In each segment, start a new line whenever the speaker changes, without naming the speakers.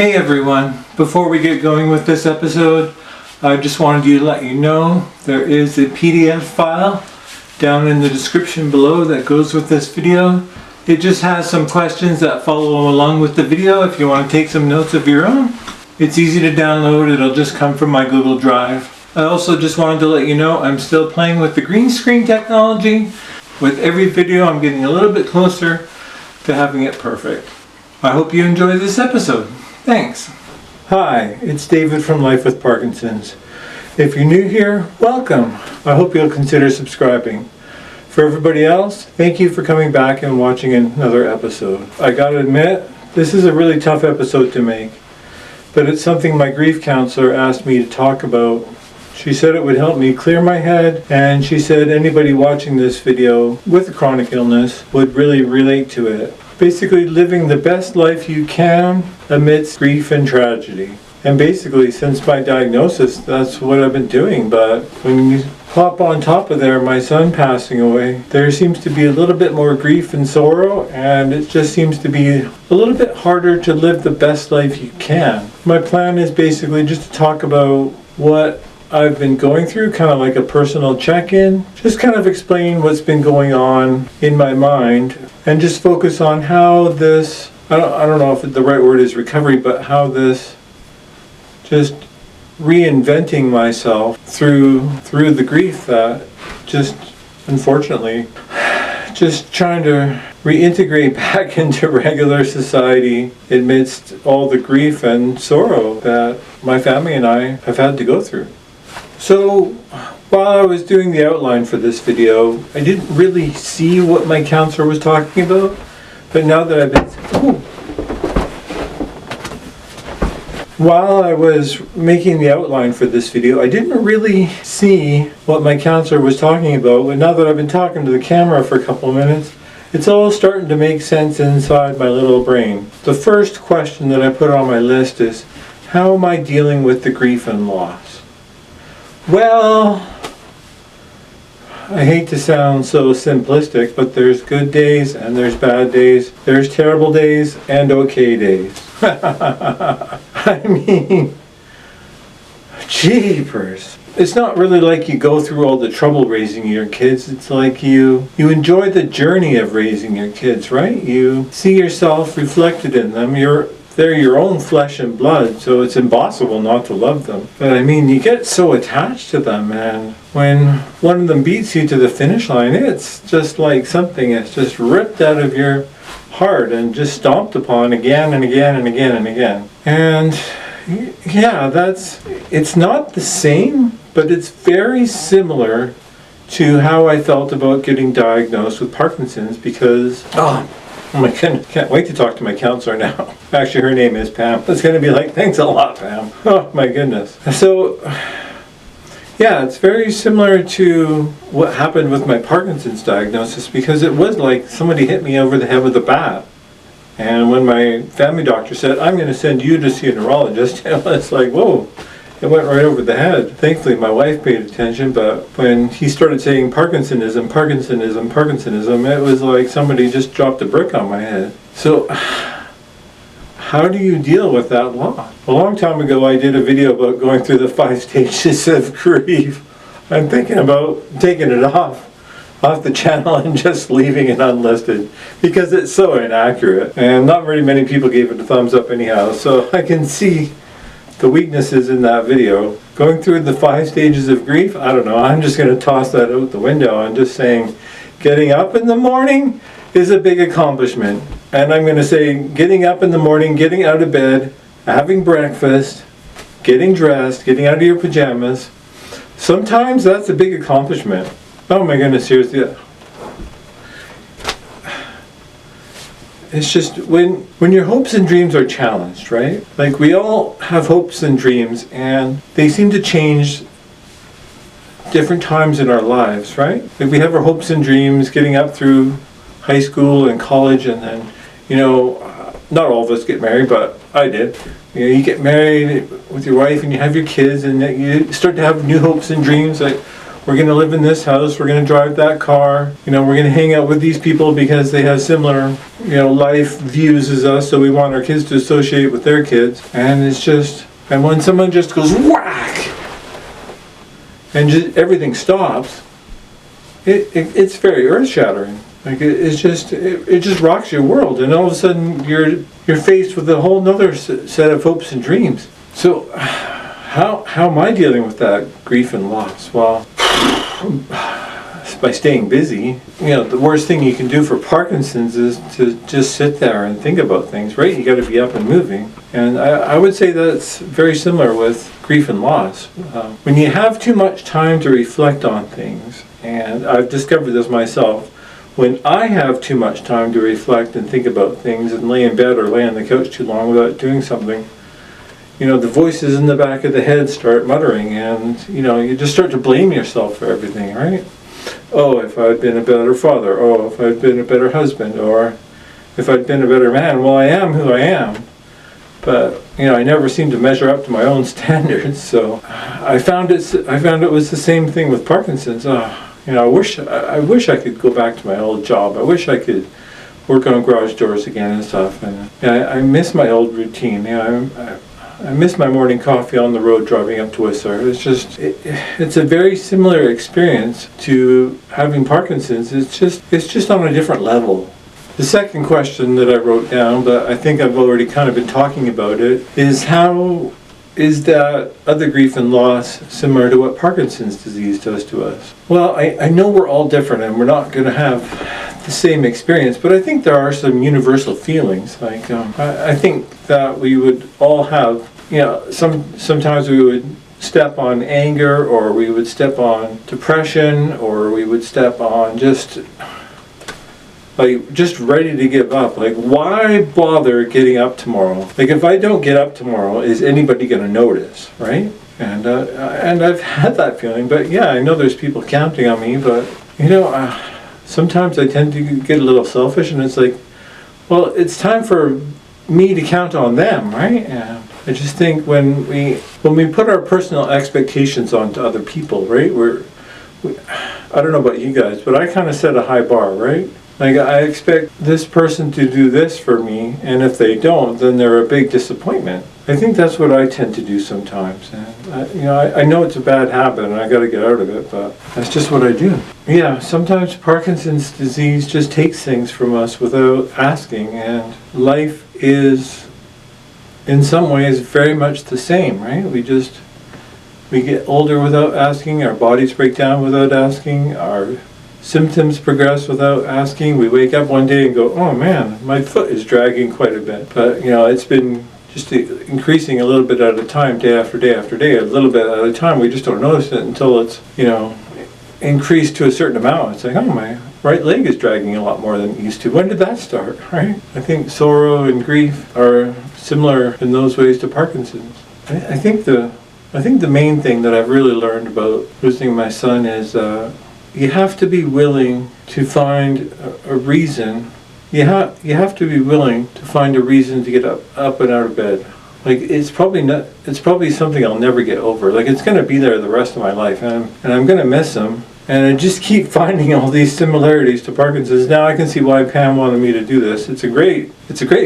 Hey everyone, before we get going with this episode, I just wanted to let you know there is a PDF file down in the description below that goes with this video. It just has some questions that follow along with the video if you want to take some notes of your own. It's easy to download, it'll just come from my Google Drive. I also just wanted to let you know I'm still playing with the green screen technology. With every video I'm getting a little bit closer to having it perfect. I hope you enjoy this episode. Thanks. Hi, it's David from Life with Parkinson's. If you're new here, welcome. I hope you'll consider subscribing. For everybody else, thank you for coming back and watching another episode. I gotta admit, this is a really tough episode to make, but it's something my grief counselor asked me to talk about. She said it would help me clear my head, and she said anybody watching this video with a chronic illness would really relate to it. Basically living the best life you can amidst grief and tragedy. And basically since my diagnosis, that's what I've been doing. But when you pop on top of there, my son passing away, there seems to be a little bit more grief and sorrow, and it just seems to be a little bit harder to live the best life you can. My plan is basically just to talk about what I've been going through, kind of like a personal check-in, just kind of explain what's been going on in my mind, and just focus on how this, I don't know if the right word is recovery, but how this just reinventing myself through the grief that just, unfortunately, just trying to reintegrate back into regular society amidst all the grief and sorrow that my family and I have had to go through. So, while I was doing the outline for this video, I didn't really see what my counselor was talking about, but now that I've been... While I was making the outline for this video, I didn't really see what my counselor was talking about, but now that I've been talking to the camera for a couple of minutes, it's all starting to make sense inside my little brain. The first question that I put on my list is, how am I dealing with the grief and loss? Well, I hate to sound so simplistic, but there's good days and there's bad days. There's terrible days and okay days. I mean, jeepers. It's not really like you go through all the trouble raising your kids. It's like you enjoy the journey of raising your kids, right? You see yourself reflected in them. They're your own flesh and blood, so it's impossible not to love them. But I mean, you get so attached to them, and when one of them beats you to the finish line, it's just like something that's just ripped out of your heart and just stomped upon again and again and again and again. And yeah, it's not the same, but it's very similar to how I felt about getting diagnosed with Parkinson's, because oh my goodness, can't wait to talk to my counselor now. Actually, her name is Pam. It's going to be like, thanks a lot, Pam. Oh my goodness. So, yeah, it's very similar to what happened with my Parkinson's diagnosis, because it was like somebody hit me over the head with a bat. And when my family doctor said, I'm going to send you to see a neurologist, it was like, whoa. It went right over the head. Thankfully, my wife paid attention, but when he started saying Parkinsonism, Parkinsonism, Parkinsonism, it was like somebody just dropped a brick on my head. So, how do you deal with that loss? A long time ago, I did a video about going through the 5 stages of grief. I'm thinking about taking it off the channel and just leaving it unlisted, because it's so inaccurate. And not very many people gave it a thumbs up anyhow, so I can see the weaknesses in that video. Going through the 5 stages of grief, I don't know, I'm just going to toss that out the window. I'm just saying, getting up in the morning is a big accomplishment. And I'm going to say, getting up in the morning, getting out of bed, having breakfast, getting dressed, getting out of your pajamas, sometimes that's a big accomplishment. Oh my goodness, seriously. It's just when your hopes and dreams are challenged, right? Like, we all have hopes and dreams, and they seem to change different times in our lives, right? Like, we have our hopes and dreams getting up through high school and college, and then, not all of us get married, but I did. You get married with your wife and you have your kids, and you start to have new hopes and dreams. Like, we're going to live in this house, we're going to drive that car, we're going to hang out with these people because they have similar, life views as us, so we want our kids to associate with their kids. And it's just, and when someone just goes whack, and just everything stops, it's very earth-shattering. Like it just rocks your world, and all of a sudden you're faced with a whole nother set of hopes and dreams. So how am I dealing with that grief and loss? Well, by staying busy. The worst thing you can do for Parkinson's is to just sit there and think about things, right? You got to be up and moving. And I would say that's very similar with grief and loss. When you have too much time to reflect on things, and I've discovered this myself, when I have too much time to reflect and think about things and lay in bed or lay on the couch too long without doing something, the voices in the back of the head start muttering, and you just start to blame yourself for everything, right? Oh, if I'd been a better father, oh, if I'd been a better husband, or if I'd been a better man. Well, I am who I am, but I never seem to measure up to my own standards. So I found it was the same thing with Parkinson's. I wish I could go back to my old job. I wish I could work on garage doors again and stuff. And I miss my old routine. I miss my morning coffee on the road driving up to Whistler. It's a very similar experience to having Parkinson's. It's just on a different level. The second question that I wrote down, but I think I've already kind of been talking about it, is how is that other grief and loss similar to what Parkinson's disease does to us? Well, I know we're all different and we're not going to have the same experience, but I think there are some universal feelings. Like I think that we would all have, sometimes we would step on anger, or we would step on depression, or we would step on just ready to give up. Like, why bother getting up tomorrow? Like, if I don't get up tomorrow, is anybody going to notice, right? And I've had that feeling, but yeah, I know there's people counting on me, but sometimes I tend to get a little selfish, and it's like, well, it's time for me to count on them, right? And I just think when we put our personal expectations onto other people, right? I don't know about you guys, but I kind of set a high bar, right? Like, I expect this person to do this for me, and if they don't, then they're a big disappointment. I think that's what I tend to do sometimes. And I know it's a bad habit, and I got to get out of it, but that's just what I do. Yeah, sometimes Parkinson's disease just takes things from us without asking, and life is, in some ways, very much the same, right? We get older without asking, our bodies break down without asking, our symptoms progress without asking. We wake up one day and go, oh man, my foot is dragging quite a bit. But it's been just increasing a little bit at a time, day after day after day, a little bit at a time. We just don't notice it until it's increased to a certain amount. It's like, oh, my right leg is dragging a lot more than it used to. When did that start, right? I think sorrow and grief are similar in those ways to Parkinson's. I think the main thing that I've really learned about losing my son is you have to be willing to find a reason. You have to be willing to find a reason to get up and out of bed. Like, it's probably something I'll never get over. Like, it's going to be there the rest of my life, and I'm going to miss him. And I just keep finding all these similarities to Parkinson's. Now I can see why Pam wanted me to do this. It's a great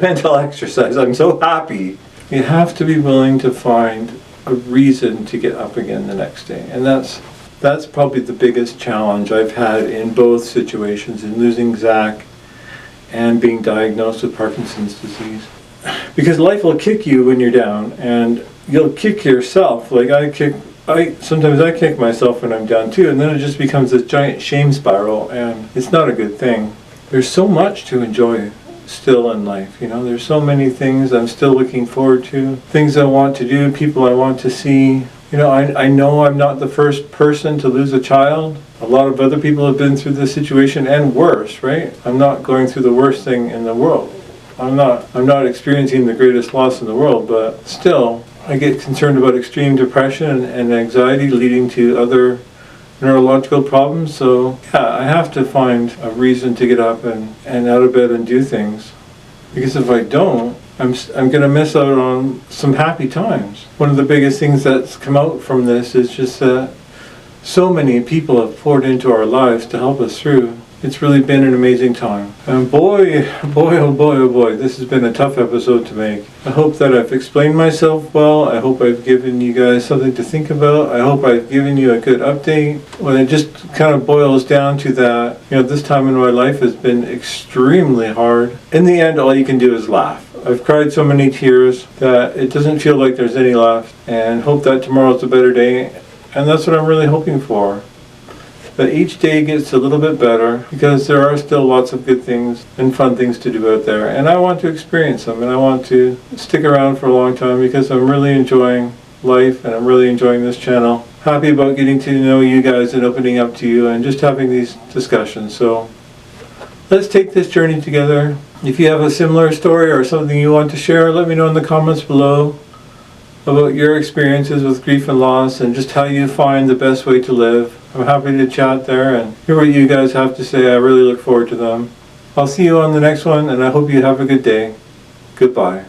mental exercise. I'm so happy. You have to be willing to find a reason to get up again the next day, and that's probably the biggest challenge I've had in both situations, in losing Zach and being diagnosed with Parkinson's disease. Because life will kick you when you're down, and you'll kick yourself. Like, sometimes I kick myself when I'm down too, and then it just becomes this giant shame spiral, and it's not a good thing. There's so much to enjoy still in life, there's so many things I'm still looking forward to, things I want to do, people I want to see. I know I'm not the first person to lose a child. A lot of other people have been through this situation, and worse, right? I'm not going through the worst thing in the world. I'm not experiencing the greatest loss in the world, but still, I get concerned about extreme depression and anxiety leading to other neurological problems. So yeah, I have to find a reason to get up and out of bed and do things. Because if I don't, I'm going to miss out on some happy times. One of the biggest things that's come out from this is just that so many people have poured into our lives to help us through. It's really been an amazing time. And boy, oh boy, this has been a tough episode to make. I hope that I've explained myself well. I hope I've given you guys something to think about. I hope I've given you a good update. When it just kind of boils down to that, this time in my life has been extremely hard. In the end, all you can do is laugh. I've cried so many tears that it doesn't feel like there's any left, and hope that tomorrow's a better day. And that's what I'm really hoping for. That each day gets a little bit better, because there are still lots of good things and fun things to do out there, and I want to experience them, and I want to stick around for a long time because I'm really enjoying life and I'm really enjoying this channel. Happy about getting to know you guys and opening up to you and just having these discussions. So let's take this journey together. If you have a similar story or something you want to share, let me know in the comments below about your experiences with grief and loss and just how you find the best way to live. I'm happy to chat there and hear what you guys have to say. I really look forward to them. I'll see you on the next one, and I hope you have a good day. Goodbye.